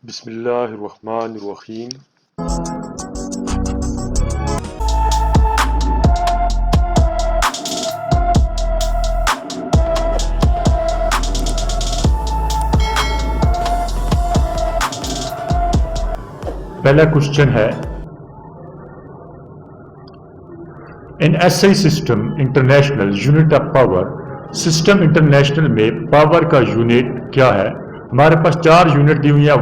بسم اللہ الرحمن الرحیم۔ پہلا کوشچن ہے، ان S I system international unit of power, system international میں پاور کا یونٹ کیا ہے؟ ہمارے پاس 4 یونٹ دی ہوئی ہیں،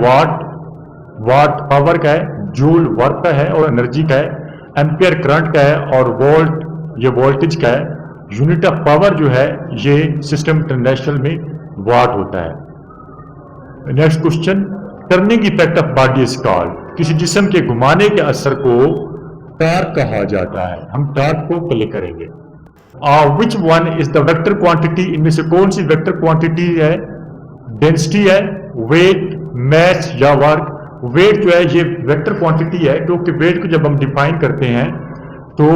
واٹ پاور کا ہے، جول ورک کا ہے اور انرجی کا ہے، ایمپیئر کرنٹ کا ہے اور وولٹ یہ وولٹیج کا ہے۔ یونٹ آف پاور جو ہے یہ سسٹم انٹرنیشنل میں واٹ ہوتا ہے۔ Next question, turning effect of body is called, کسی جسم کے گھمانے کے اثر کو ٹارک کہا جاتا ہے۔ ہم ٹارک کو کلک کریں گے۔ Which one is the vector quantity, ان میں سے کون سی ویکٹر کوانٹٹی ہے؟ ڈینسٹی ہے، ویٹ، میس یا ورک۔ ویٹ جو ہے یہ ویکٹر کوانٹٹی ہے، کیونکہ ویٹ کو جب ہم ڈیفائن کرتے ہیں تو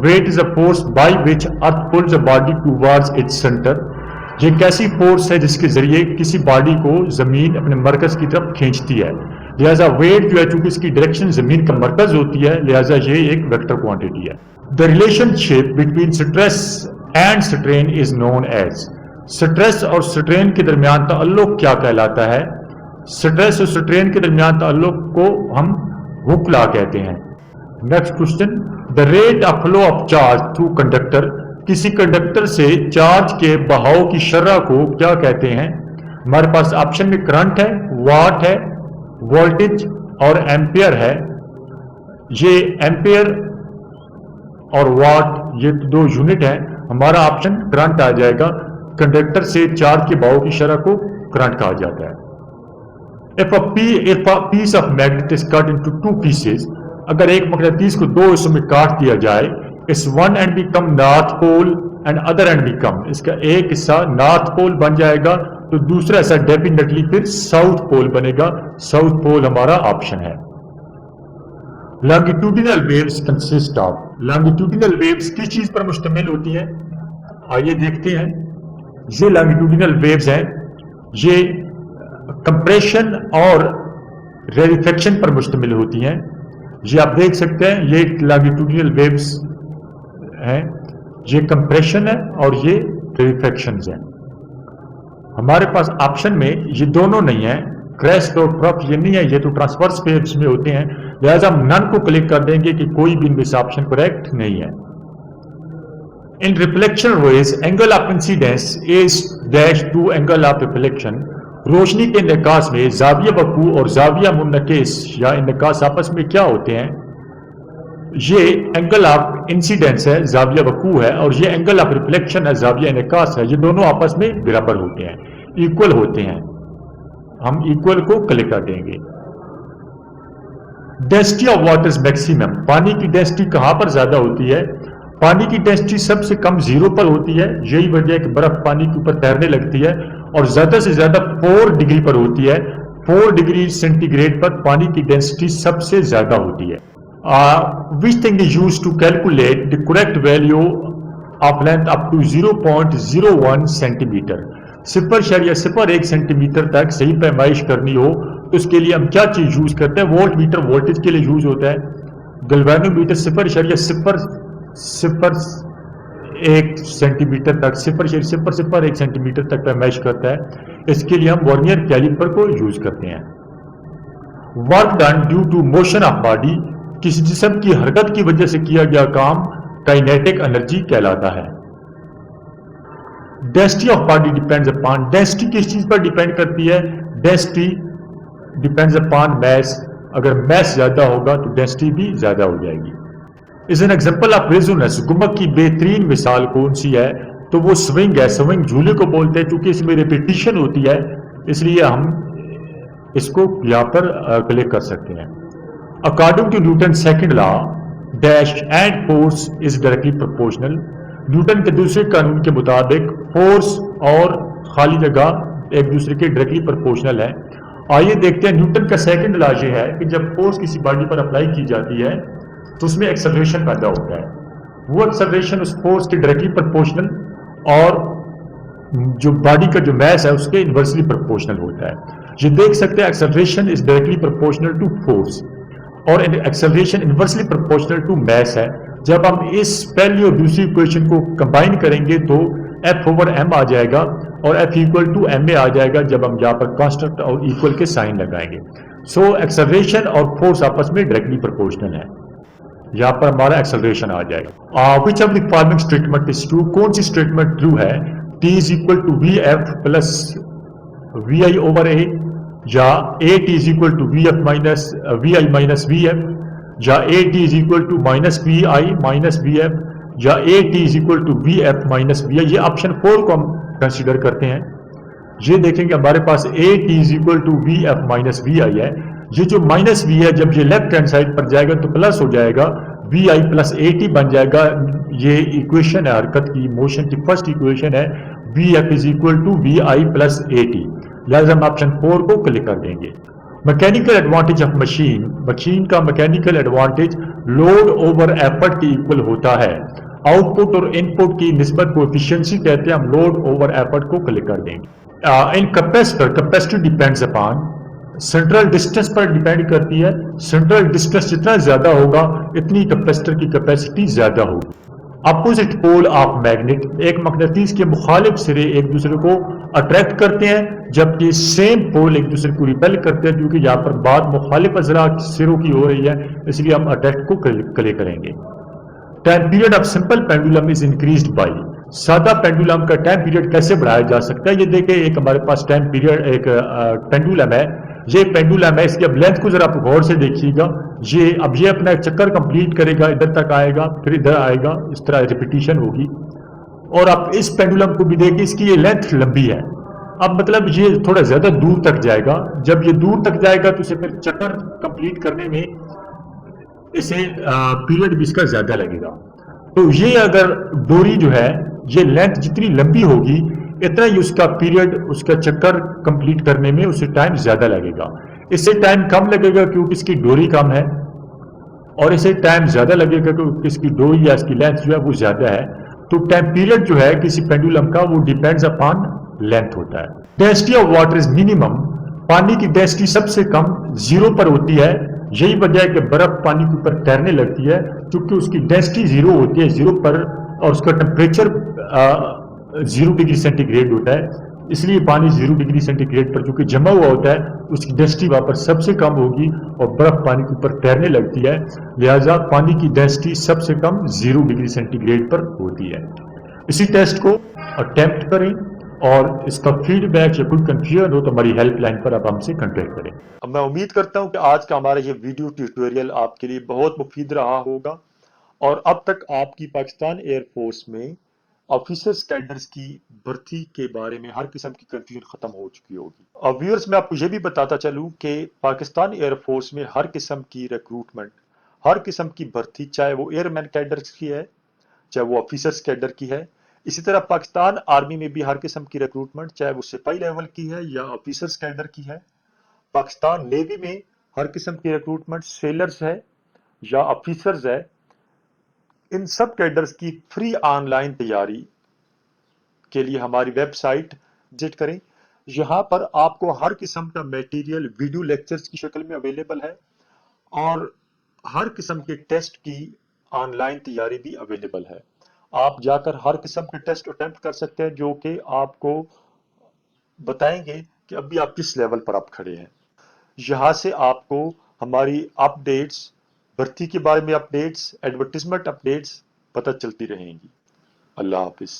weight is a force by which earth pulls a body towards its centre. یہ ایک ایسی فورس ہے جس کے ذریعے کسی باڈی کو زمین اپنے مرکز کی طرف کھینچتی ہے، لہٰذا ویٹ جو ہے چونکہ اس کی ڈائریکشن زمین کا مرکز ہوتی ہے، لہٰذا یہ ایک ویکٹر کوانٹٹی ہے۔ The relationship between stress and strain is known as, stress اور سٹرین کے درمیان تعلق کیا کہلاتا ہے؟ سٹریس اور سٹرین کے درمیان تعلق کو ہم ہک لا کہتے ہیں۔ Next question, the rate of flow of charge through conductor, کسی کنڈکٹر سے چارج کے بہاؤ کی شرح کو کیا کہتے ہیں؟ ہمارے پاس آپشن میں کرنٹ ہے، واٹ ہے، وولٹیج اور ایمپیئر ہے۔ یہ ایمپیئر اور واٹ یہ 2 یونٹ ہیں، ہمارا آپشن کرنٹ آ جائے گا۔ کنڈکٹر سے چارج کے بہاؤ کی شرح کو کرنٹ کہا جاتا ہے۔ if a piece of magnet is cut into 2 pieces، اگر ایک مقناطیس کو 2 حصوں میں کاٹ دیا جائے، اس one end become north pole and other end become، اس کا ایک حصہ نارتھ پول بن جائے گا تو دوسرا حصہ ڈیفینیٹلی پھر ساؤتھ پول بنے گا۔ ساؤتھ پول ہمارا آپشن ہے۔ Longitudinal waves consist of, longitudinal waves کس چیز پر مشتمل ہوتی ہیں؟ آئیے دیکھتے ہیں۔ یہ لانگیٹیوڈنل ویوز ہیں، یہ کمپریشن اور ریریفیکشن پر مشتمل ہوتی ہیں۔ یہ آپ دیکھ سکتے ہیں، یہ لانگیٹیوڈنل ویوز ہیں، یہ کمپریشن ہے اور یہ ریریفیکشنز ہیں۔ ہمارے پاس آپشن میں یہ دونوں نہیں ہیں، کریسٹ اور ٹرف یہ نہیں ہے، یہ تو ٹرانسورس ویوز میں ہوتے ہیں، لہذا ہم نن کو کلک کر دیں گے کہ کوئی بھی ان میں سے آپشن کریکٹ نہیں ہے۔ In reflection rays, angle of incidence is dash to angle of reflection، روشنی کے انعکاس میں زاویہ وقوع اور زاویہ منعکس یا انعکاس آپس میں کیا ہوتے ہیں؟ یہ اینگل آف انسیڈنس ہے، زاویہ وقوع ہے، اور یہ اینگل آف ریفلیکشن ہے، زاویہ انعکاس ہے۔ یہ دونوں آپس میں برابر ہوتے ہیں، ایکول ہوتے ہیں۔ ہم ایکول کو کلک کر دیں گے۔ Density of water is maximum, پانی کی ڈینسٹی کہاں پر زیادہ ہوتی ہے؟ پانی کی ڈینسٹی سب سے کم 0 پر ہوتی ہے، یہی وجہ ہے کہ برف پانی کے اوپر تیرنے لگتی ہے، اور زیادہ سے زیادہ 4 ڈگری پر ہوتی ہے۔ 4 ڈگری سینٹی گریڈ پر پانی کی ڈینسٹی سب سے زیادہ ہوتی ہے۔ which thing is used to calculate the correct value of length up to 0.01 centimetre, 0.01 centimetre تک صحیح پیمائش کرنی ہو تو اس کے لیے ہم کیا چیز یوز کرتے ہیں؟ وولٹ میٹر وولٹیج کے لیے یوز ہوتا ہے، گلوینو میٹر 0.01 سینٹی میٹر تک 0.001 سینٹی میٹر تک پیمائش کرتا ہے، اس کے لیے ہم ورنیئر کیلیپر کو یوز کرتے ہیں۔ Work done due to motion of body, کسی جسم کی حرکت کی وجہ سے کیا گیا کام کائنیٹک انرجی کہلاتا ہے۔ Density of body depends upon, density کس چیز پر ڈیپینڈ کرتی ہے؟ ڈینسٹی ڈیپینڈز اپان میس، اگر میس زیادہ ہوگا تو ڈینسٹی بھی زیادہ ہو جائے گی۔ As an example of resonance, گمک کی بہترین مثال کون سی ہے؟ تو وہ سوئنگ ہے، سوئنگ جھولے کو بولتے ہیں، چونکہ اس میں ریپیٹیشن ہوتی ہے اس لیے ہم اس کو یہاں پر کلک کر سکتے ہیں۔ According to Newton second law dash and force is directly proportional, Newton کے دوسرے قانون کے مطابق فورس اور خالی جگہ ایک دوسرے کے ڈائریکٹلی پروپورشنل ہے۔ آئیے دیکھتے ہیں، نیوٹن کا سیکنڈ لا یہ ہے کہ جب فورس کسی باڈی پر اپلائی کی جاتی ہے تو اس میں ایکسلریشن پیدا ہوتا ہے، وہ ایکسلریشن اس فورس کے ڈائریکٹلی پروپورشنل اور जो बॉडी का जो मैस है उसके इन्वर्सली प्रोपोर्शनल होता है। ये देख सकते हैं acceleration is directly proportional to force और acceleration inversely proportional to mass है। जब हम इस पहली और दूसरी इक्वेशन को कंबाइन करेंगे तो F ओवर m आ जाएगा और F इक्वल टू ma आ जाएगा जब हम यहाँ पर कांस्टेंट और इक्वल के साइन लगाएंगे। सो एक्सेलरेशन और फोर्स आपस में डायरेक्टली प्रोपोर्शनल है। यहाँ पर हमारा एक्सेलरेशन आ जाएगा। Which of the following statement is true? कौन सी स्टेटमेंट ट्रू है? T is equal to Vf plus Vi over A, या At is equal to Vf minus Vi minus Vf, या At is equal to minus Vi minus Vf, या At is equal to Vf minus Vi। ये option 4 को हम consider करते हैं। ये देखेंगे हमारे पास At is equal to Vf minus Vi है। ये जो माइनस V है जब ये लेफ्ट हैंड साइड पर जाएगा तो प्लस हो जाएगा, Vi प्लस At बन जाएगा। ये इक्वेशन है हरकत की, मोशन की फर्स्ट इक्वेशन है Vf is equal to Vi plus At। लिहाजा हम ऑप्शन 4 को क्लिक कर देंगे। Mechanical advantage of machine, machine का mechanical advantage load over effort के इक्वल होता है। आउटपुट और इनपुट की निस्बत को एफिशिएंसी कहते हैं। हम लोड ओवर एफर्ट को क्लिक कर देंगे। इन capacitor, capacity depends upon central distance पर डिपेंड करती है। सेंट्रल डिस्टेंस जितना ज्यादा होगा इतनी कैपेसिटर की कैपेसिटी ज्यादा होगी। अपोजिट पोल ऑफ मैग्नेट, एक मकनातीस के मुखालिफ सिरे एक दूसरे को अट्रैक्ट करते हैं जबकि सेम पोल एक दूसरे को रिपेल करते हैं। क्योंकि यहाँ पर बात मुखालिफ अजरा सिरों की हो रही है इसलिए हम अट्रैक्ट को क्लिक करेंगे। Time period of simple pendulum is increased by, सादा पेंडुलम का टाइम पीरियड कैसे बढ़ाया जा सकता है? ये देखिए एक हमारे पास टाइम पीरियड एक पेंडुलम है, ये पेंडुलम है। इसकी अब लेंथ को जरा आप गौर से देखिएगा। ये अपना चक्कर कंप्लीट करेगा, इधर तक आएगा फिर इधर आएगा, इस तरह रिपीटिशन होगी। और आप इस पेंडुलम को भी देखिए, इसकी ये लेंथ लंबी है। अब मतलब ये थोड़ा ज्यादा दूर तक जाएगा। जब ये दूर तक जाएगा तो इसे फिर चक्कर कंप्लीट करने में इसे पीरियड भी इसका ज्यादा लगेगा। तो ये अगर डोरी जो है ये लेंथ जितनी लंबी होगी इतना ही उसका पीरियड, उसका चक्कर कंप्लीट करने में उसे टाइम ज्यादा लगेगा। इससे टाइम कम लगेगा क्योंकि इसकी डोरी कम है, और इसे टाइम ज्यादा लगेगा क्योंकि इसकी डोरी या इसकी लेंथ जो है वो ज्यादा है। तो टाइम पीरियड जो है किसी पेंडुलम का वो डिपेंड्स अपॉन लेंथ होता है। Density of water is minimum, पानी की डेंसिटी सबसे कम 0 पर होती है। यही वजह है कि बर्फ पानी के ऊपर तैरने लगती है क्योंकि उसकी डेंसिटी 0 होती है 0 पर, और उसका टेम्परेचर 0 डिग्री सेंटीग्रेड होता है। इसलिए पानी 0 डिग्री सेंटीग्रेड पर चूंकि जमा हुआ होता है उसकी डेंसिटी वहां पर सबसे कम होगी और बर्फ पानी के ऊपर तैरने लगती है। लिहाजा पानी की डेंसिटी सबसे कम 0 डिग्री सेंटीग्रेड पर होती है। इसी टेस्ट को अटेम्प्ट करें और इसका फीडबैक या कोई कंफ्यूजन हो तो हमारी हेल्पलाइन पर आप हमसे कांटेक्ट करें। अब मैं उम्मीद करता हूं कि आज का हमारा ये वीडियो ट्यूटोरियल आपके लिए बहुत मुफीद रहा होगा और अब तक आपकी पाकिस्तान एयरफोर्स में ऑफिसर्स कैडर्स की भर्ती के बारे में हर किस्म की कंफ्यूजन खत्म हो चुकी होगी। और व्यूअर्स मैं आपको ये भी बताता चलूं कि पाकिस्तान एयरफोर्स में हर किस्म की रिक्रूटमेंट, हर किस्म की भर्ती, चाहे वो एयरमैन कैडर्स की है चाहे वो ऑफिसर्स कैडर की है, इसी तरह पाकिस्तान आर्मी में भी हर किस्म की रिक्रूटमेंट, चाहे वो सिपाही लेवल की है या ऑफिसर्स कैडर की है। पाकिस्तान नेवी में हर किस्म की रिक्रूटमेंट, सेलर्स है या ऑफिसर्स है, इन सब कैडर्स की फ्री ऑनलाइन तैयारी के लिए हमारी वेबसाइट विजिट करें। यहाँ पर आपको हर किस्म का मटेरियल वीडियो लेक्चर्स की शक्ल में अवेलेबल है और हर किस्म के टेस्ट की ऑनलाइन तैयारी भी अवेलेबल है। आप जाकर हर किस्म के टेस्ट अटेम्प्ट कर सकते हैं जो कि आपको बताएंगे कि अभी आप किस लेवल पर आप खड़े हैं। यहाँ से आपको हमारी अपडेट्स, भर्ती के बारे में अपडेट्स, एडवर्टीजमेंट अपडेट्स पता चलती रहेंगी। अल्लाह हाफिज।